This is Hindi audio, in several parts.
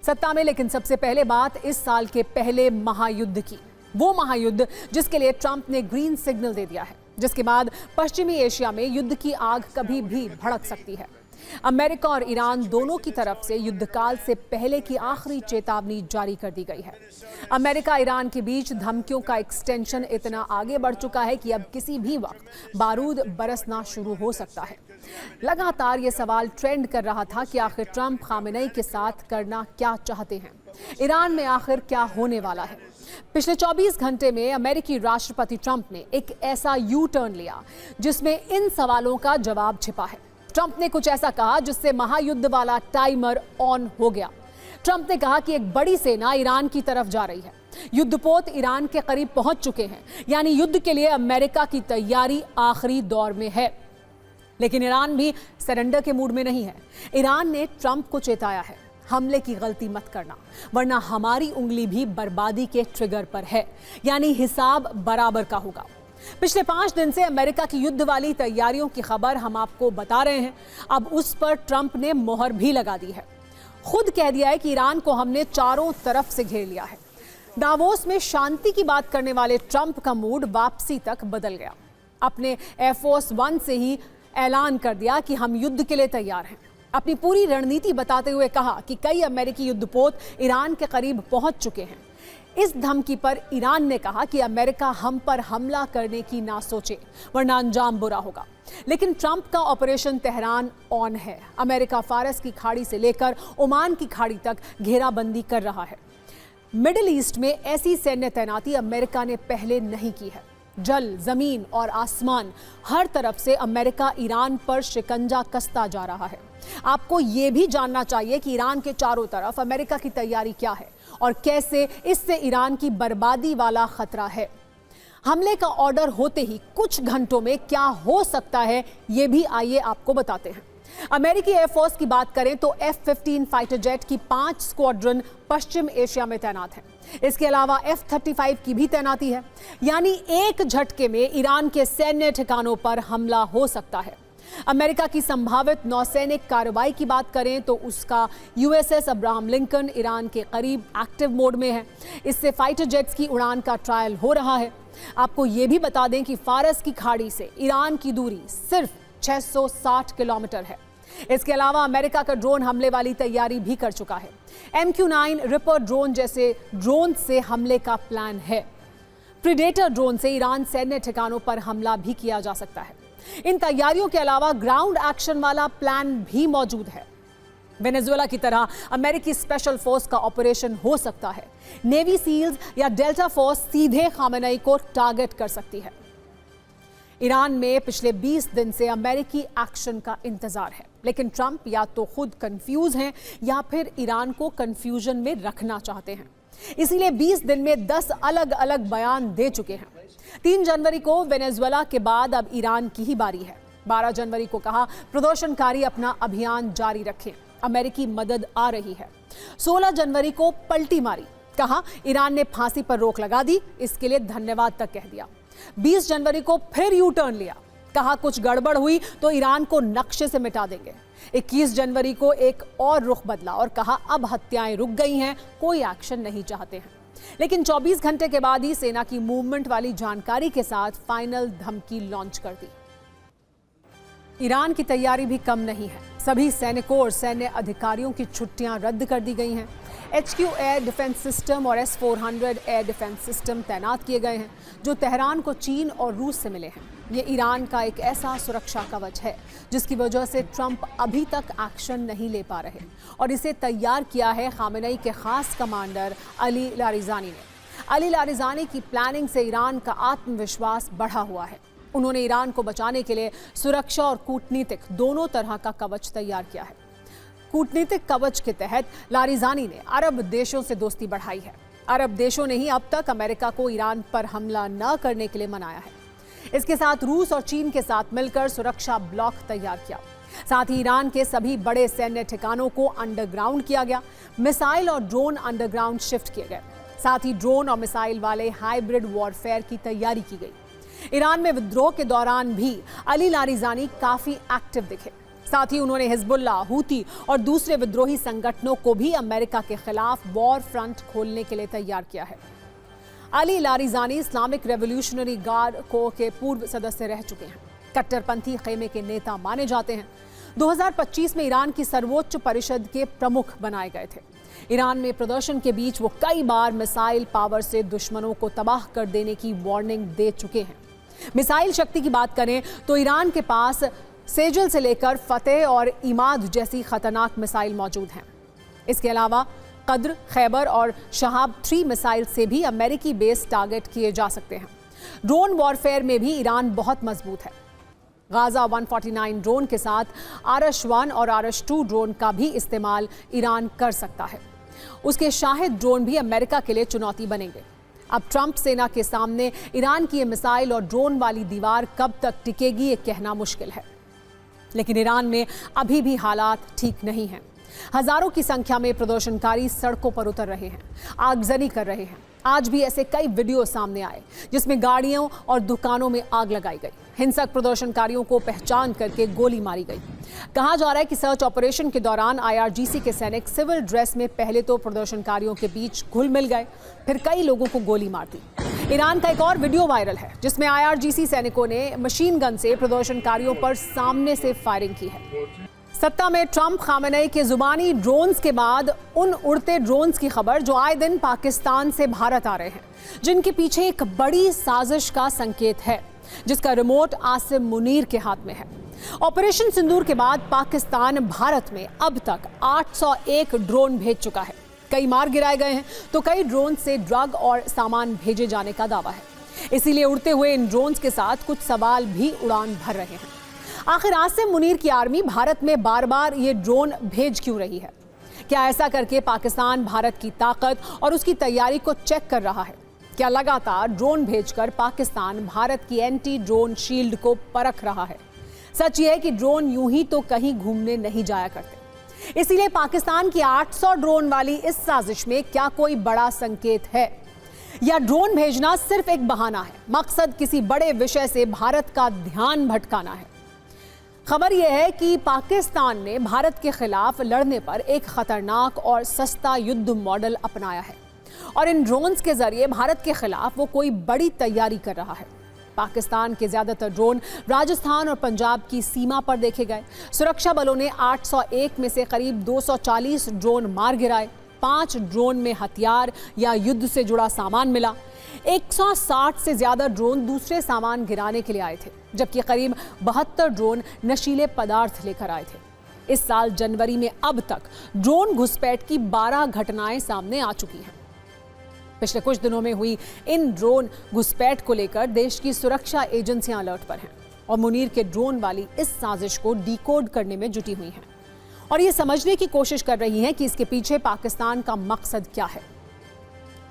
सत्ता में, लेकिन सबसे पहले बात इस साल के पहले महायुद्ध की। वो महायुद्ध जिसके लिए ट्रंप ने ग्रीन सिग्नल दे दिया है, जिसके बाद पश्चिमी एशिया में युद्ध की आग कभी भी भड़क सकती है। अमेरिका और ईरान दोनों की तरफ से युद्धकाल से पहले की आखिरी चेतावनी जारी कर दी गई है। अमेरिका ईरान के बीच धमकियों का एक्सटेंशन इतना आगे बढ़ चुका है कि अब किसी भी वक्त बारूद बरसना शुरू हो सकता है। लगातार ये सवाल ट्रेंड कर रहा था कि आखिर ट्रंप खामेनेई के साथ करना क्या चाहते हैं, ईरान में आखिर क्या होने वाला है। पिछले 24 घंटे में अमेरिकी राष्ट्रपति ट्रंप ने एक ऐसा यू टर्न लिया जिसमें इन सवालों का जवाब छिपा है। ट्रंप ने कुछ ऐसा कहा जिससे महायुद्ध वाला टाइमर ऑन हो गया। ट्रंप ने कहा कि एक बड़ी सेना ईरान की तरफ जा रही है, युद्धपोत ईरान के करीब पहुंच चुके हैं, यानी युद्ध के लिए अमेरिका की तैयारी आखिरी दौर में है। लेकिन ईरान भी सरेंडर के मूड में नहीं है। ईरान ने ट्रंप को चेताया है, हमले की गलती मत करना, वरना हमारी उंगली भी बर्बादी के ट्रिगर पर है, यानी हिसाब बराबर का होगा। पिछले 5 दिन से अमेरिका की युद्ध वाली तैयारियों की खबर हम आपको बता रहे हैं। अब उस पर ट्रंप ने मोहर भी लगा दी है। खुद कह दिया है कि ईरान को हमने चारों तरफ से घेर लिया है। दावोस में शांति की बात करने वाले ट्रंप का मूड वापसी तक बदल गया। अपने एयरफोर्स 1 से ही ऐलान कर दिया कि हम युद्ध के लिए तैयार हैं। अपनी पूरी रणनीति बताते हुए कहा कि कई अमेरिकी युद्धपोत ईरान के करीब पहुंच चुके हैं। इस धमकी पर ईरान ने कहा कि अमेरिका हम पर हमला करने की ना सोचे, वरना अंजाम बुरा होगा। लेकिन ट्रंप का ऑपरेशन तेहरान ऑन है। अमेरिका फारस की खाड़ी से लेकर ओमान की खाड़ी तक घेराबंदी कर रहा है। मिडिल ईस्ट में ऐसी सैन्य तैनाती अमेरिका ने पहले नहीं की है। जल, जमीन और आसमान, हर तरफ से अमेरिका ईरान पर शिकंजा कसता जा रहा है। आपको यह भी जानना चाहिए कि ईरान के चारों तरफ अमेरिका की तैयारी क्या है और कैसे इससे ईरान की बर्बादी वाला खतरा है। हमले का ऑर्डर होते ही कुछ घंटों में क्या हो सकता है, यह भी आइए आपको बताते हैं। अमेरिकी एयरफोर्स की बात करें तो F-15 फाइटर जेट की 5 स्क्वाड्रन पश्चिम एशिया में तैनात है। इसके अलावा F-35 की भी तैनाती है, यानी एक झटके में ईरान के सैन्य ठिकानों पर हमला हो सकता है। अमेरिका की संभावित नौसैनिक कार्रवाई की बात करें तो उसका USS अब्राहम लिंकन ईरान के करीब एक्टिव मोड में है। इससे फाइटर जेट्स की उड़ान का ट्रायल हो रहा है। आपको ये भी बता दें कि फारस की खाड़ी से ईरान की दूरी सिर्फ 660 किलोमीटर है। इसके अलावा अमेरिका का ड्रोन हमले वाली तैयारी भी कर चुका है। MQ-9 रिपर ड्रोन जैसे ड्रोन से हमले का प्लान है। प्रीडेटर ड्रोन से ईरान सैन्य ठिकानों पर हमला भी किया जा सकता है। इन तैयारियों के अलावा ग्राउंड एक्शन वाला प्लान भी मौजूद है। वेनेजुएला की तरह अमेरिकी स्पेशल फोर्स का ऑपरेशन हो सकता है। नेवी सील्स या डेल्टा फोर्स सीधे खामेनेई को टारगेट कर सकती है। ईरान में पिछले 20 दिन से अमेरिकी एक्शन का इंतजार है, लेकिन ट्रंप या तो खुद कंफ्यूज हैं या फिर ईरान को कंफ्यूजन में रखना चाहते हैं। इसीलिए 20 दिन में 10 अलग अलग बयान दे चुके हैं। 3 जनवरी को वेनेजुएला के बाद अब ईरान की ही बारी है। 12 जनवरी को कहा प्रदर्शनकारी अपना अभियान जारी रखें, अमेरिकी मदद आ रही है। 16 जनवरी को पलटी मारी, कहा ईरान ने फांसी पर रोक लगा दी, इसके लिए धन्यवाद तक कह दिया। 20 जनवरी को फिर यू टर्न लिया, कहा कुछ गड़बड़ हुई तो ईरान को नक्शे से मिटा देंगे। 21 जनवरी को एक और रुख बदला और कहा अब हत्याएं रुक गई हैं, कोई एक्शन नहीं चाहते हैं। लेकिन 24 घंटे के बाद ही सेना की मूवमेंट वाली जानकारी के साथ फाइनल धमकी लॉन्च कर दी। ईरान की तैयारी भी कम नहीं है। सभी सैनिकों और सैन्य अधिकारियों की छुट्टियां रद्द कर दी गई हैं। HQ एयर डिफेंस सिस्टम और S-400 एयर डिफेंस सिस्टम तैनात किए गए हैं, जो तेहरान को चीन और रूस से मिले हैं। ये ईरान का एक ऐसा सुरक्षा कवच है जिसकी वजह से ट्रंप अभी तक एक्शन नहीं ले पा रहे, और इसे तैयार किया है खामेनेई के खास कमांडर अली लारिजानी ने। अली लारिजानी की प्लानिंग से ईरान का आत्मविश्वास बढ़ा हुआ है। उन्होंने ईरान को बचाने के लिए सुरक्षा और कूटनीतिक दोनों तरह का कवच तैयार किया है। कूटनीतिक कवच के तहत लारिजानी ने अरब देशों से दोस्ती बढ़ाई है। अरब देशों ने ही अब तक अमेरिका को ईरान पर हमला न करने के लिए मनाया है। इसके साथ रूस और चीन के साथ मिलकर सुरक्षा ब्लॉक तैयार किया। साथ ही ईरान के सभी बड़े सैन्य ठिकानों को अंडरग्राउंड किया गया। मिसाइल और ड्रोन अंडरग्राउंड शिफ्ट किए गए। साथ ही ड्रोन और मिसाइल वाले हाइब्रिड वॉरफेयर की तैयारी की गई। ईरान में विद्रोह के दौरान भी अली लारिजानी काफी एक्टिव दिखे। साथ ही उन्होंने हिजबुल्ला, हूती और दूसरे विद्रोही संगठनों को भी अमेरिका के खिलाफ वॉर फ्रंट खोलने के लिए तैयार किया है। Ali Larijani Islamic revolutionary guard को के पूर्व सदस्य रह चुके हैं। कट्टरपंथी खेमे के नेता माने जाते हैं। 2025 में ईरान की सर्वोच्च परिषद के प्रमुख बनाए गए थे। ईरान में प्रदर्शन के बीच वो कई बार मिसाइल पावर से दुश्मनों को तबाह कर देने की वार्निंग दे चुके हैं। मिसाइल शक्ति की बात करें तो ईरान के पास सेजल से लेकर फतेह और इमाद जैसी खतरनाक मिसाइल मौजूद हैं। इसके अलावा कद्र, खैबर और शहाब 3 मिसाइल से भी अमेरिकी बेस टारगेट किए जा सकते हैं। ड्रोन वॉरफेयर में भी ईरान बहुत मजबूत है। गाजा 149 ड्रोन के साथ आरश-1 और आरश-2 ड्रोन का भी इस्तेमाल ईरान कर सकता है। उसके शाहिद ड्रोन भी अमेरिका के लिए चुनौती बनेंगे। अब ट्रंप सेना के सामने ईरान की ये मिसाइल और ड्रोन वाली दीवार कब तक टिकेगी ये कहना मुश्किल है। लेकिन ईरान में अभी भी हालात ठीक नहीं हैं। हजारों की संख्या में प्रदर्शनकारी सड़कों पर उतर रहे हैं, आगजनी कर रहे हैं। आज भी ऐसे कई वीडियो सामने आए जिसमें गाड़ियों और दुकानों में आग लगाई गई। हिंसक प्रदर्शनकारियों को पहचान करके गोली मारी गई। कहा जा रहा है कि सर्च ऑपरेशन के दौरान IRGC के सैनिक सिविल ड्रेस में पहले तो प्रदर्शनकारियों के बीच घुल मिल गए, फिर कई लोगों को गोली मार दी। ईरान का एक और वीडियो वायरल है जिसमें IRGC सैनिकों ने मशीन गन से प्रदर्शनकारियों पर सामने से फायरिंग की है। सत्ता में ट्रंप खामेनेई के जुबानी ड्रोन्स के बाद उन उड़ते ड्रोन्स की खबर जो आए दिन पाकिस्तान से भारत आ रहे हैं, जिनके पीछे एक बड़ी साजिश का संकेत है, जिसका रिमोट आसिम मुनीर के हाथ में है। ऑपरेशन सिंदूर के बाद पाकिस्तान भारत में अब तक 801 ड्रोन भेज चुका है। कई मार गिराए गए हैं तो कई ड्रोन से ड्रग और सामान भेजे जाने का दावा है। इसीलिए उड़ते हुए इन ड्रोन्स के साथ कुछ सवाल भी उड़ान भर रहे हैं। आखिर आसिम मुनीर की आर्मी भारत में बार बार ये ड्रोन भेज क्यों रही है? क्या ऐसा करके पाकिस्तान भारत की ताकत और उसकी तैयारी को चेक कर रहा है? क्या लगातार ड्रोन भेजकर पाकिस्तान भारत की एंटी ड्रोन शील्ड को परख रहा है? सच ये है कि ड्रोन यूं ही तो कहीं घूमने नहीं जाया करते। इसीलिए पाकिस्तान की 800 ड्रोन वाली इस साजिश में क्या कोई बड़ा संकेत है, या ड्रोन भेजना सिर्फ एक बहाना है? मकसद किसी बड़े विषय से भारत का ध्यान भटकाना है। खबर यह है कि पाकिस्तान ने भारत के खिलाफ लड़ने पर एक खतरनाक और सस्ता युद्ध मॉडल अपनाया है और इन ड्रोन्स के जरिए भारत के खिलाफ वो कोई बड़ी तैयारी कर रहा है। पाकिस्तान के ज्यादातर ड्रोन राजस्थान और पंजाब की सीमा पर देखे गए। सुरक्षा बलों ने 801 में से करीब 240 ड्रोन मार गिराए। 5 ड्रोन में हथियार या युद्ध से जुड़ा सामान मिला। 160 से ज्यादा ड्रोन दूसरे सामान गिराने के लिए आए थे, जबकि करीब 72 ड्रोन नशीले पदार्थ लेकर आए थे। इस साल जनवरी में अब तक ड्रोन घुसपैठ की 12 घटनाएं सामने आ चुकी हैं। पिछले कुछ दिनों में हुई इन ड्रोन घुसपैठ को लेकर देश की सुरक्षा एजेंसियां अलर्ट पर हैं और मुनीर के ड्रोन वाली इस साजिश को डिकोड करने में जुटी हुई हैं और ये समझने की कोशिश कर रही हैं कि इसके पीछे पाकिस्तान का मकसद क्या है।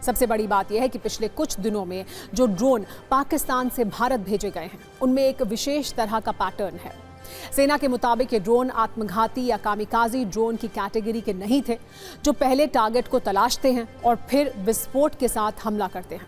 सबसे बड़ी बात यह है कि पिछले कुछ दिनों में जो ड्रोन पाकिस्तान से भारत भेजे गए हैं उनमें एक विशेष तरह का पैटर्न है। सेना के मुताबिक ये ड्रोन आत्मघाती या कामिकाजी ड्रोन की कैटेगरी के नहीं थे, जो पहले टारगेट को तलाशते हैं और फिर विस्फोट के साथ हमला करते हैं,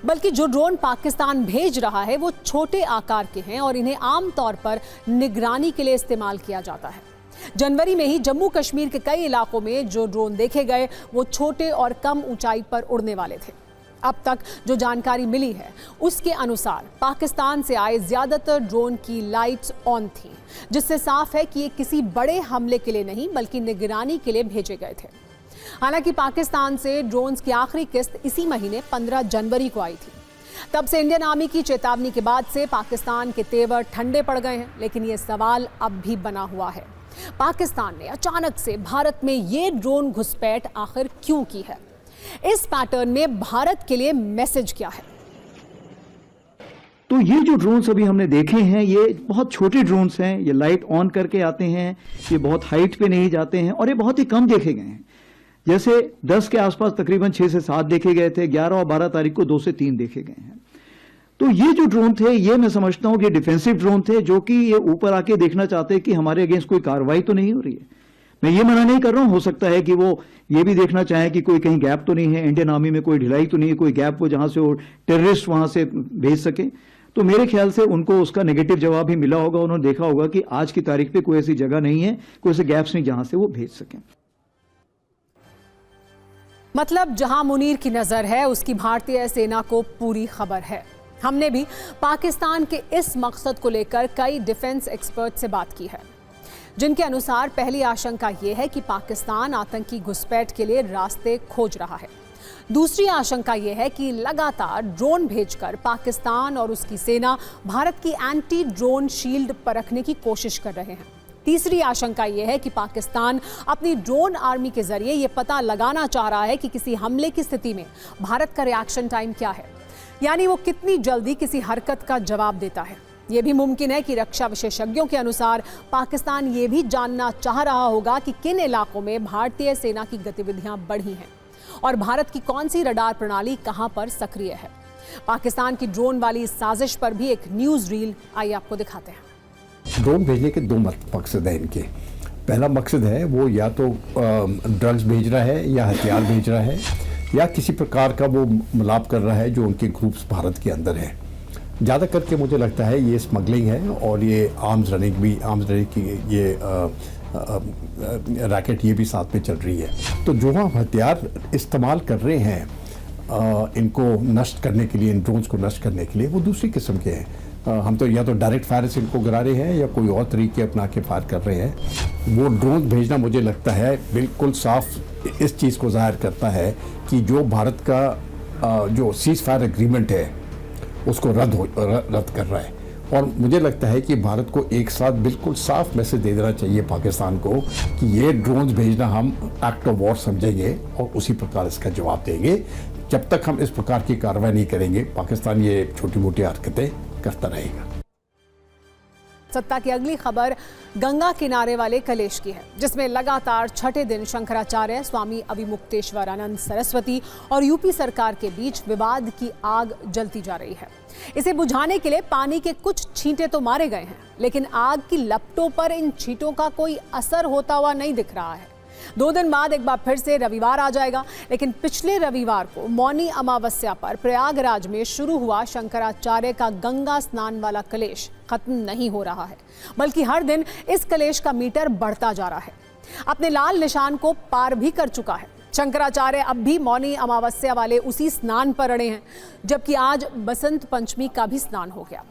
बल्कि जो ड्रोन पाकिस्तान भेज रहा है वो छोटे आकार के हैं और इन्हें आमतौर पर निगरानी के लिए इस्तेमाल किया जाता है। जनवरी में ही जम्मू कश्मीर के कई इलाकों में जो ड्रोन देखे गए वो छोटे और कम ऊंचाई पर उड़ने वाले थे। अब तक जो जानकारी मिली है उसके अनुसार पाकिस्तान से आए ज्यादातर ड्रोन की लाइट्स ऑन थी, जिससे साफ है कि ये किसी बड़े हमले के लिए नहीं बल्कि निगरानी के लिए भेजे गए थे। हालांकि पाकिस्तान से ड्रोन्स की आखिरी किस्त इसी महीने 15 जनवरी को आई थी। तब से इंडियन आर्मी की चेतावनी के बाद से पाकिस्तान के तेवर ठंडे पड़ गए हैं, लेकिन ये सवाल अब भी बना हुआ है, पाकिस्तान ने अचानक से भारत में ये ड्रोन घुसपैठ आखिर क्यों की है? इस पैटर्न में भारत के लिए मैसेज क्या है? तो ये जो ड्रोन्स अभी हमने देखे हैं ये बहुत छोटे ड्रोन्स हैं, ये लाइट ऑन करके आते हैं, ये बहुत हाइट पे नहीं जाते हैं और ये बहुत ही कम देखे गए हैं। जैसे 10 के आसपास तकरीबन 6 से 7 देखे गए थे, 11 और 12 तारीख को 2 से 3 देखे गए हैं। तो ये जो ड्रोन थे ये मैं समझता हूं कि डिफेंसिव ड्रोन थे, जो कि ये ऊपर आके देखना चाहते हैं कि हमारे अगेंस्ट कोई कार्रवाई तो नहीं हो रही है। मैं ये मना नहीं कर रहा हूं, हो सकता है कि वो ये भी देखना चाहें कि कोई कहीं गैप तो नहीं है, इंडियन आर्मी में कोई ढिलाई तो नहीं है, कोई गैप हो जहां से वो टेररिस्ट वहां से भेज सके। तो मेरे ख्याल से उनको उसका नेगेटिव जवाब ही मिला होगा। उन्होंने देखा होगा कि आज की तारीख पे कोई ऐसी जगह नहीं है, कोई ऐसे गैप्स नहीं जहां से वो भेज सकें। मतलब जहां मुनीर की नजर है उसकी भारतीय सेना को पूरी खबर है। हमने भी पाकिस्तान के इस मकसद को लेकर कई डिफेंस एक्सपर्ट से बात की है, जिनके अनुसार पहली आशंका यह है कि पाकिस्तान आतंकी घुसपैठ के लिए रास्ते खोज रहा है। दूसरी आशंका यह है कि लगातार ड्रोन भेजकर पाकिस्तान और उसकी सेना भारत की एंटी ड्रोन शील्ड परखने की कोशिश कर रहे हैं। तीसरी आशंका यह है कि पाकिस्तान अपनी ड्रोन आर्मी के जरिए यह पता लगाना चाह रहा है कि किसी हमले की स्थिति में भारत का रिएक्शन टाइम क्या है, यानी वो कितनी जल्दी किसी हरकत का जवाब देता है। यह भी मुमकिन है कि रक्षा विशेषज्ञों के अनुसार पाकिस्तान ये भी जानना चाह रहा होगा कि किन इलाकों में भारतीय सेना की गतिविधियां बढ़ी हैं और भारत की कौन सी रडार प्रणाली कहां पर सक्रिय है। पाकिस्तान की ड्रोन वाली साजिश पर भी एक न्यूज रील आइए आपको दिखाते हैं। ड्रोन भेजने के दो मकसद हैं इनके। पहला मकसद है वो या तो ड्रग्स भेज रहा है या हथियार भेज रहा है या किसी प्रकार का वो मिलाप कर रहा है जो उनके ग्रुप्स भारत के अंदर है। ज़्यादा करके मुझे लगता है ये स्मगलिंग है और ये आर्म्स रनिंग की ये रैकेट ये भी साथ में चल रही है। तो जो हम हथियार इस्तेमाल कर रहे हैं इनको नष्ट करने के लिए, इन ड्रोन्स को नष्ट करने के लिए, वो दूसरी किस्म के हैं। हम तो या तो डायरेक्ट फायर से इनको गिरा रहे हैं या कोई और तरीके अपना के फायर कर रहे हैं। वो ड्रोन भेजना मुझे लगता है बिल्कुल साफ इस चीज़ को जाहिर करता है कि जो भारत का जो सीज फायर एग्रीमेंट है उसको रद्द कर रहा है। और मुझे लगता है कि भारत को एक साथ बिल्कुल साफ मैसेज दे देना चाहिए पाकिस्तान को कि ये ड्रोन्स भेजना हम एक्ट ऑफ वॉर समझेंगे और उसी प्रकार इसका जवाब देंगे। जब तक हम इस प्रकार की कार्रवाई नहीं करेंगे पाकिस्तान ये छोटी मोटी हरकतें करता रहेगा। सत्ता की अगली खबर गंगा किनारे वाले कलेश की है, जिसमें लगातार छठे दिन शंकराचार्य, स्वामी अविमुक्तेश्वरानंद सरस्वती और यूपी सरकार के बीच विवाद की आग जलती जा रही है। इसे बुझाने के लिए पानी के कुछ छींटे तो मारे गए हैं, लेकिन आग की लपटों पर इन छींटों का कोई असर होता हुआ नहीं दिख रहा है। 2 दिन बाद एक बार फिर से रविवार आ जाएगा, लेकिन पिछले रविवार को मौनी अमावस्या पर प्रयागराज में शुरू हुआ शंकराचार्य का गंगा स्नान वाला कलेश खत्म नहीं हो रहा है, बल्कि हर दिन इस कलेश का मीटर बढ़ता जा रहा है, अपने लाल निशान को पार भी कर चुका है। शंकराचार्य अब भी मौनी अमावस्या वाले उसी स्नान पर अड़े हैं, जबकि आज बसंत पंचमी का भी स्नान हो गया।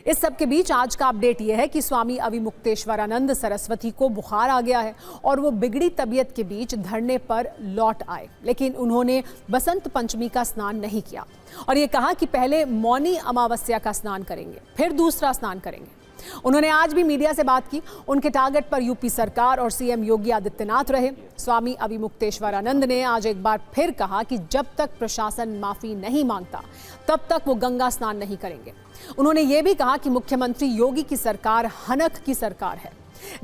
इस सब के बीच आज का अपडेट यह है कि स्वामी अविमुक्तेश्वरानंद सरस्वती को बुखार आ गया है और वो बिगड़ी तबीयत के बीच धरने पर लौट आए, लेकिन उन्होंने बसंत पंचमी का स्नान नहीं किया और ये कहा कि पहले मौनी अमावस्या का स्नान करेंगे, फिर दूसरा स्नान करेंगे। उन्होंने आज भी मीडिया से बात की। उनके टारगेट पर यूपी सरकार और सीएम योगी आदित्यनाथ रहे। स्वामी अविमुक्तेश्वरानंद ने आज एक बार फिर कहा कि जब तक प्रशासन माफी नहीं मांगता तब तक वो गंगा स्नान नहीं करेंगे। उन्होंने ये भी कहा कि मुख्यमंत्री योगी की सरकार हनक की सरकार है।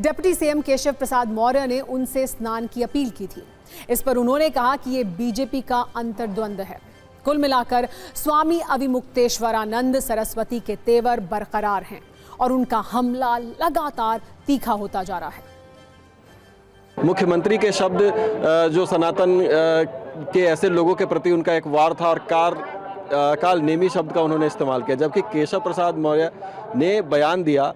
डिप्टी सीएम केशव प्रसाद मौर्य ने उनसे स्नान की अपील की थी। इस पर उन्होंने कहा कि ये बीजेपी का अंतर्द्वंद है। कुल मिलाकर स्वामी अविमुक्तेश्वरानंद सरस्वती के तेवर बरकरार हैं और उनका हमला लगातार तीखा होता जा रहा है। मुख्यमंत्री के शब्द जो सनातन के ऐसे लोगों के प्रति उनका एक वार था और काल नेमी शब्द का उन्होंने इस्तेमाल किया, जबकि केशव प्रसाद मौर्य ने बयान दिया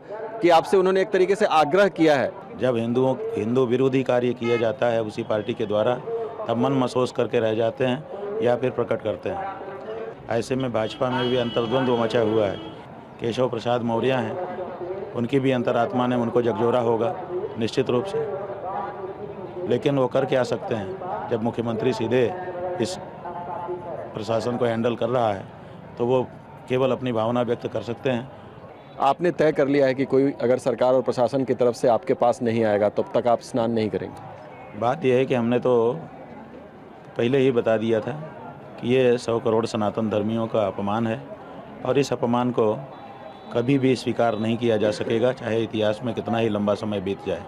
कि आपसे उन्होंने एक तरीके से आग्रह किया है। जब हिंदू विरोधी कार्य किया जाता है उसी पार्टी के द्वारा, तब मन महसूस करके रह जाते हैं या फिर प्रकट करते हैं। ऐसे में भाजपा में भी अंतर्द्वंद मचा हुआ है। केशव प्रसाद मौर्य हैं, उनकी भी अंतरात्मा ने उनको झकझोरा होगा निश्चित रूप से, लेकिन वो कर क्या सकते हैं जब मुख्यमंत्री सीधे इस प्रशासन को हैंडल कर रहा है, तो वो केवल अपनी भावना व्यक्त कर सकते हैं। आपने तय कर लिया है कि कोई अगर सरकार और प्रशासन की तरफ से आपके पास नहीं आएगा तब तक आप स्नान नहीं करेंगे? बात यह है कि हमने तो पहले ही बता दिया था कि ये 100 करोड़ सनातन धर्मियों का अपमान है और इस अपमान को कभी भी स्वीकार नहीं किया जा सकेगा, चाहे इतिहास में कितना ही लंबा समय बीत जाए।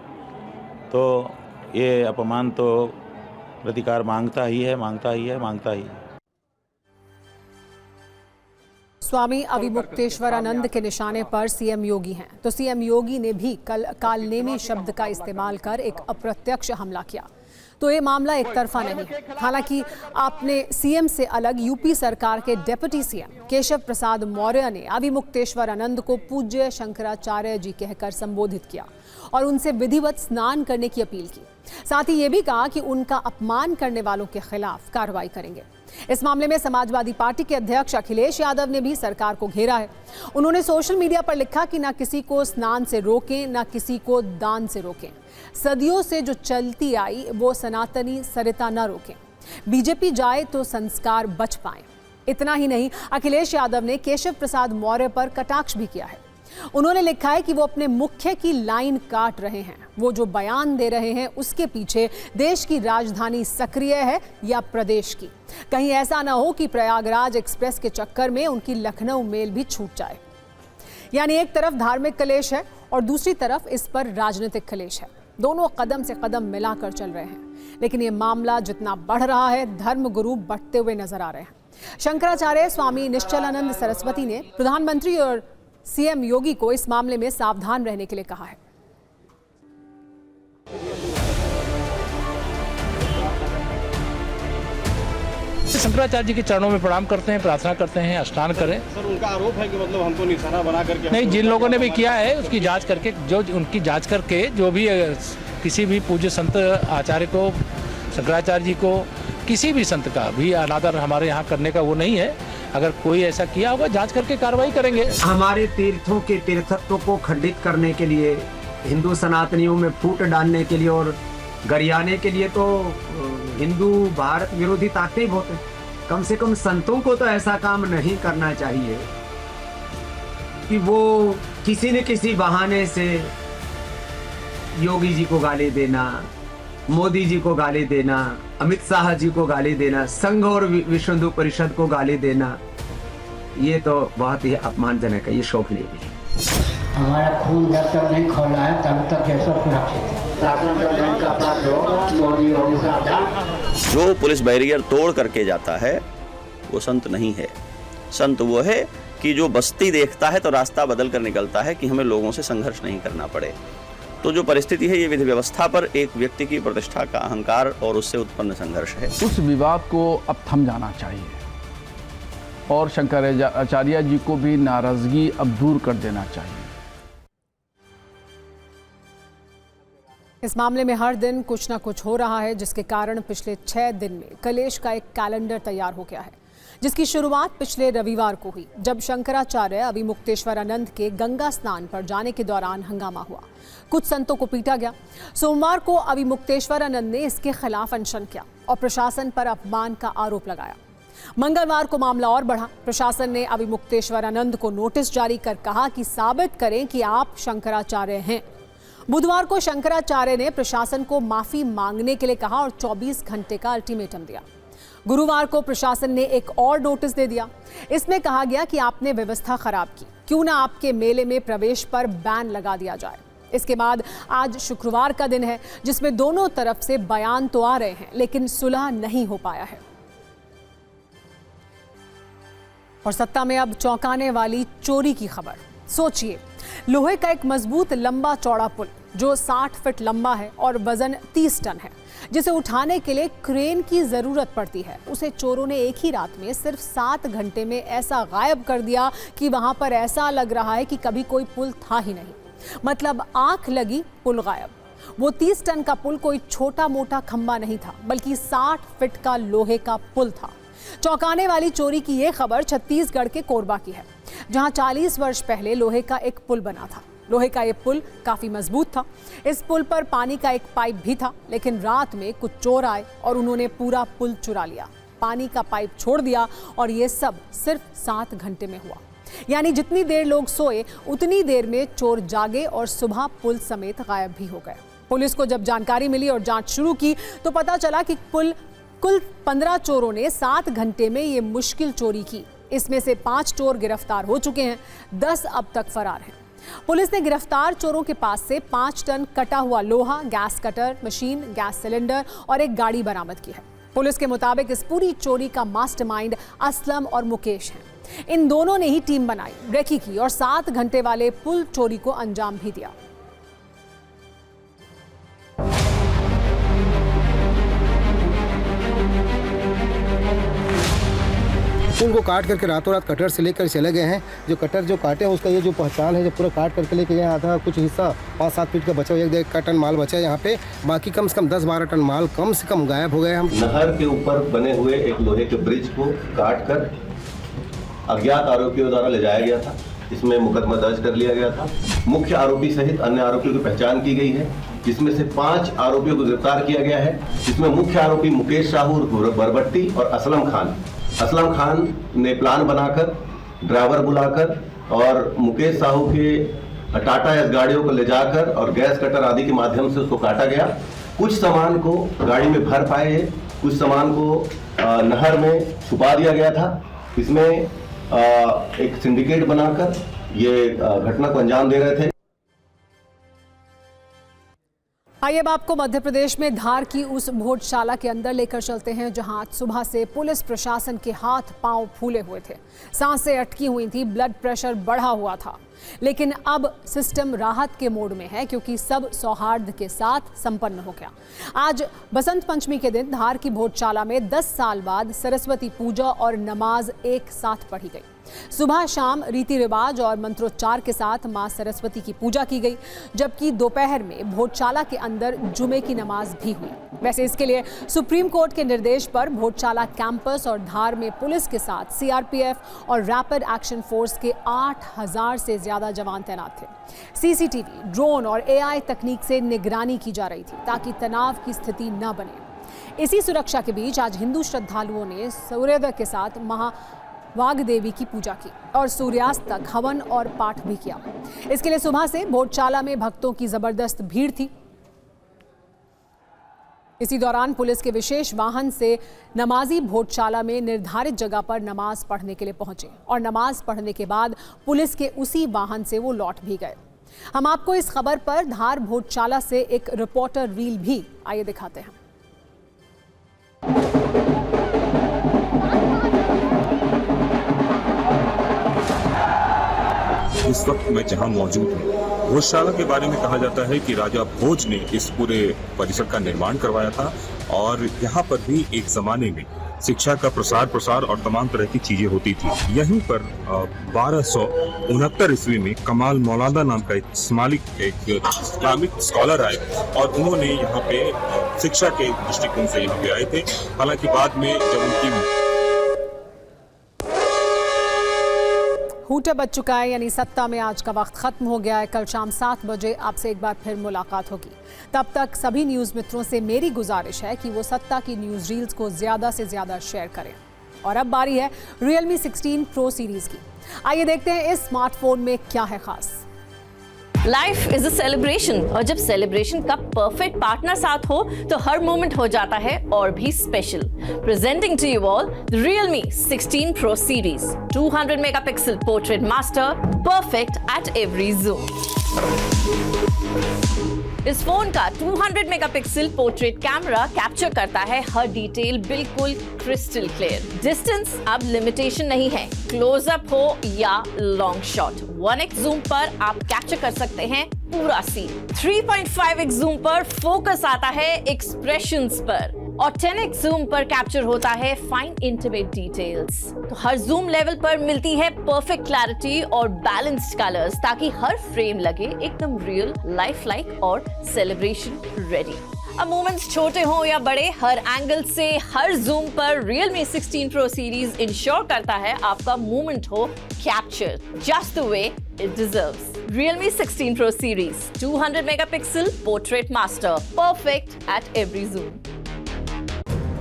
तो ये अपमान तो प्रतिकार मांगता ही है। स्वामी अविमुक्तेश्वरानंद के निशाने पर सीएम योगी हैं, तो सीएम योगी ने भी कल कालनेमी शब्द का इस्तेमाल कर एक अप्रत्यक्ष हमला किया। तो ये मामला एक तरफा नहीं है। हालांकि आपने सीएम से अलग यूपी सरकार के डेप्यूटी सीएम केशव प्रसाद मौर्य ने अविमुक्तेश्वरानंद को पूज्य शंकराचार्य जी कहकर संबोधित किया और उनसे विधिवत स्नान करने की अपील की। साथ ही ये भी कहा कि उनका अपमान करने वालों के खिलाफ कार्रवाई करेंगे। इस मामले में समाजवादी पार्टी के अध्यक्ष अखिलेश यादव ने भी सरकार को घेरा है। उन्होंने सोशल मीडिया पर लिखा कि न किसी को स्नान से रोकें, न किसी को दान से रोकें। सदियों से जो चलती आई वो सनातनी सरिता न रोकें। बीजेपी जाए तो संस्कार बच पाए। इतना ही नहीं, अखिलेश यादव ने केशव प्रसाद मौर्य पर कटाक्ष भी किया है। उन्होंने लिखा है कि वो अपने मुख्य की लाइन काट रहे हैं। वो जो बयान दे रहे हैं उसके पीछे देश की राजधानी सक्रिय है या प्रदेश की। कहीं ऐसा ना हो कि प्रयागराज एक्सप्रेस के चक्कर में उनकी लखनऊ मेल भी छूट जाए। यानी एक तरफ धार्मिक कलेश है और दूसरी तरफ इस पर राजनीतिक कलेश है। दोनों कदम से कदम मिलाकर चल रहे हैं। लेकिन ये मामला जितना बढ़ रहा है, धर्मगुरु बढ़ते हुए नजर आ रहे हैं। शंकराचार्य स्वामी निश्चलानंद सरस्वती ने प्रधानमंत्री और सीएम योगी को इस मामले में सावधान रहने के लिए कहा है। शंकराचार्य जी के चरणों में प्रणाम करते हैं, प्रार्थना करते हैं, स्नान करें। सर, उनका आरोप है कि मतलब हमको निशाना बना करके नहीं, जिन लोगों ने भी किया है उसकी जांच करके, जो उनकी जांच करके जो भी किसी भी पूज्य संत आचार्य को, शंकराचार्य जी को, किसी भी संत का भी अनादर हमारे यहाँ करने का वो नहीं है। अगर कोई ऐसा किया होगा जांच करके कार्रवाई करेंगे। हमारे तीर्थों के तीर्थत्व को खंडित करने के लिए, हिंदू सनातनियों में फूट डालने के लिए और गरियाने के लिए तो हिंदू भारत विरोधी ताकतें बहुत हैं। कम से कम संतों को तो ऐसा काम नहीं करना चाहिए कि वो किसी न किसी बहाने से योगी जी को गाली देना, मोदी जी को गाली देना, अमित शाह जी को गाली देना, संघ और विश्व हिंदू परिषद को गाली देना, ये तो बहुत ही अपमानजनक है। ये शोभनीय है। हमारा खून जब तक नहीं खोला है तब तक ये सब सुरक्षित है। जो पुलिस बैरियर तोड़ करके जाता है वो संत नहीं है। संत वो है कि जो बस्ती देखता है तो रास्ता बदल कर निकलता है कि हमें लोगों से संघर्ष नहीं करना पड़े। तो जो परिस्थिति है ये विधि व्यवस्था पर एक व्यक्ति की प्रतिष्ठा का अहंकार और उससे उत्पन्न संघर्ष है। उस विवाद को अब थम जाना चाहिए और शंकराचार्य जी को भी नाराजगी अब दूर कर देना चाहिए। इस मामले में हर दिन कुछ ना कुछ हो रहा है, जिसके कारण पिछले 6 दिन में कलेश का एक कैलेंडर तैयार हो गया है, जिसकी शुरुआत पिछले रविवार को हुई, जब शंकराचार्य अविमुक्तेश्वरानंद के गंगा स्नान पर जाने के दौरान हंगामा हुआ। कुछ संतों को पीटा गया। सोमवार को अविमुक्तेश्वरानंद ने इसके खिलाफ अनशन किया और प्रशासन पर अपमान का आरोप लगाया। मंगलवार को मामला और बढ़ा। प्रशासन ने अविमुक्तेश्वरानंद को नोटिस जारी कर कहा कि साबित करें कि आप शंकराचार्य हैं। बुधवार को शंकराचार्य ने प्रशासन को माफी मांगने के लिए कहा और 24 घंटे का अल्टीमेटम दिया। गुरुवार को प्रशासन ने एक और नोटिस दे दिया। इसमें कहा गया कि आपने व्यवस्था खराब की, क्यों ना आपके मेले में प्रवेश पर बैन लगा दिया जाए। इसके बाद आज शुक्रवार का दिन है, जिसमें दोनों तरफ से बयान तो आ रहे हैं, लेकिन सुलह नहीं हो पाया है। और सत्ता में अब चौंकाने वाली चोरी की खबर। सोचिए, लोहे का एक मजबूत लंबा चौड़ा पुल जो 60 फीट लंबा है और वजन 30 टन है, जिसे उठाने के लिए क्रेन की जरूरत पड़ती है, उसे चोरों ने एक ही रात में सिर्फ 7 घंटे में ऐसा गायब कर दिया कि वहां पर ऐसा लग रहा है कि कभी कोई पुल था ही नहीं। मतलब आंख लगी पुल गायब। वो 30 टन का पुल कोई छोटा मोटा खंबा नहीं था, बल्कि 60 फीट का लोहे का पुल था। चौंकाने वाली चोरी की यह खबर छत्तीसगढ़ के कोरबा की है, जहां 40 वर्ष पहले लोहे का एक पुल बना था। लोहे का ये पुल काफी मजबूत था। इस पुल पर पानी का एक पाइप भी था, लेकिन रात में कुछ चोर आए और उन्होंने पूरा पुल चुरा लिया, पानी का पाइप छोड़ दिया और ये सब सिर्फ 7 घंटे में हुआ। यानी जितनी देर लोग सोए उतनी देर में चोर जागे और सुबह पुल समेत गायब भी हो गए। पुलिस को जब जानकारी मिली और जांच शुरू की तो पता चला कि कुल 15 चोरों ने 7 घंटे में ये मुश्किल चोरी की। इसमें से 5 चोर गिरफ्तार हो चुके हैं, 10 अब तक फरार हैं। पुलिस ने गिरफ्तार चोरों के पास से 5 टन कटा हुआ लोहा, gas cutter machine, gas cylinder और एक गाड़ी बरामद की है। पुलिस के मुताबिक इस पूरी चोरी का मास्टरमाइंड असलम और मुकेश हैं। इन दोनों ने ही टीम बनाई, रेकी की और 7 घंटे वाले पुल चोरी को अंजाम भी दिया। खून को काट करके रातों रात कटर से लेकर चले गए हैं। जो कटर जो काटे हैं उसका ये जो पहचान है, जो पूरा काट करके लेके गए, आधा कुछ हिस्सा 5-7 फीट का बचा हुआ, 1 टन माल बचा है यहाँ पे, बाकी कम से कम 10-12 टन माल कम से कम गायब हो गए। हम नहर के ऊपर बने हुए एक लोहे के ब्रिज को काट कर अज्ञात आरोपियों द्वारा ले जाया गया था। इसमें मुकदमा दर्ज कर लिया गया था। मुख्य आरोपी सहित अन्य आरोपियों की पहचान की गई है, जिसमें से 5 आरोपियों को गिरफ्तार किया गया है, जिसमें मुख्य आरोपी मुकेश साहू बरबट्टी और असलम खान ने प्लान बनाकर, ड्राइवर बुलाकर और मुकेश साहू के टाटा एस गाड़ियों को ले जाकर और गैस कटर आदि के माध्यम से उसको काटा गया। कुछ सामान को गाड़ी में भर पाए, कुछ सामान को नहर में छुपा दिया गया था। इसमें एक सिंडिकेट बनाकर ये घटना को अंजाम दे रहे थे। आइए अब आपको मध्य प्रदेश में धार की उस भोजशाला के अंदर लेकर चलते हैं जहां आज सुबह से पुलिस प्रशासन के हाथ पांव फूले हुए थे, सांसें अटकी हुई थी, ब्लड प्रेशर बढ़ा हुआ था। लेकिन अब सिस्टम राहत के मोड में है क्योंकि सब सौहार्द के साथ संपन्न हो गया। आज बसंत पंचमी के दिन धार की भोजशाला में 10 साल बाद सरस्वती पूजा और नमाज एक साथ पढ़ी गई। सुबह शाम रीति रिवाज और मंत्रोच्चार के साथ मां सरस्वती की पूजा की गई, जबकि दोपहर में भोजशाला के अंदर जुमे की नमाज भी हुई। वैसे इसके लिए सुप्रीम कोर्ट के निर्देश पर भोजशाला कैंपस और धार में पुलिस के साथ सीआरपीएफ और रैपिड एक्शन फोर्स के 8000 से ज्यादा जवान तैनात थे। सीसीटीवी, ड्रोन और एआई तकनीक से निगरानी की जा रही थी ताकि तनाव की स्थिति न बने। इसी सुरक्षा के बीच आज हिंदू श्रद्धालुओं ने सूर्योदय के साथ वाघ देवी की पूजा की और सूर्यास्त तक हवन और पाठ भी किया। इसके लिए सुबह से भोजशाला में भक्तों की जबरदस्त भीड़ थी। इसी दौरान पुलिस के विशेष वाहन से नमाजी भोजशाला में निर्धारित जगह पर नमाज पढ़ने के लिए पहुंचे और नमाज पढ़ने के बाद पुलिस के उसी वाहन से वो लौट भी गए। हम आपको इस खबर पर धार भोजशाला से एक रिपोर्टर रील भी आइए दिखाते हैं। इस वक्त मैं जहां मौजूद हूं, भोजशाला के बारे में कहा जाता है कि राजा भोज ने इस पूरे परिसर का निर्माण करवाया था और यहाँ पर भी एक जमाने में शिक्षा का प्रसार और तमाम तरह की चीजें होती थी। यहीं पर 1269 ईस्वी में कमाल मौलाना नाम का एक इस्लामिक स्कॉलर आए और उन्होंने यहाँ पे शिक्षा के दृष्टिकोण से यहाँ पे आए थे। हालांकि बाद में जब उनकी हूटे बज चुका है, यानी सत्ता में आज का वक्त खत्म हो गया है। कल शाम 7 बजे आपसे एक बार फिर मुलाकात होगी। तब तक सभी न्यूज़ मित्रों से मेरी गुजारिश है कि वो सत्ता की न्यूज़ रील्स को ज़्यादा से ज़्यादा शेयर करें। और अब बारी है Realme 16 Pro सीरीज़ की। आइए देखते हैं इस स्मार्टफोन में क्या है खास। लाइफ इज अ सेलिब्रेशन और जब सेलिब्रेशन का परफेक्ट पार्टनर साथ हो तो हर मोमेंट हो जाता है और भी special. Presenting to you all the Realme 16 Pro series, 200 megapixel portrait master, perfect at every zoom. इस फोन का 200 मेगापिक्सल पोर्ट्रेट कैमरा कैप्चर करता है हर डिटेल बिल्कुल क्रिस्टल क्लियर। डिस्टेंस अब लिमिटेशन नहीं है, क्लोजअप हो या लॉन्ग शॉट, 1x जूम पर आप कैप्चर कर सकते हैं पूरा सीन। 3.5x जूम पर फोकस आता है एक्सप्रेशंस पर और 10x जूम पर कैप्चर होता है फाइन इंटीमेट डिटेल्स। तो हर जूम लेवल पर मिलती है परफेक्ट क्लैरिटी और बैलेंस्ड कलर्स ताकि हर फ्रेम लगे एकदम रियल, लाइफ लाइक और सेलिब्रेशन रेडी। अब मोमेंट्स छोटे हो या बड़े, हर एंगल से हर जूम पर Realme 16 Pro सीरीज इंश्योर करता है आपका मोमेंट हो capture just the way it deserves. Realme 16 Pro series, 200 megapixel portrait master, perfect at every zoom.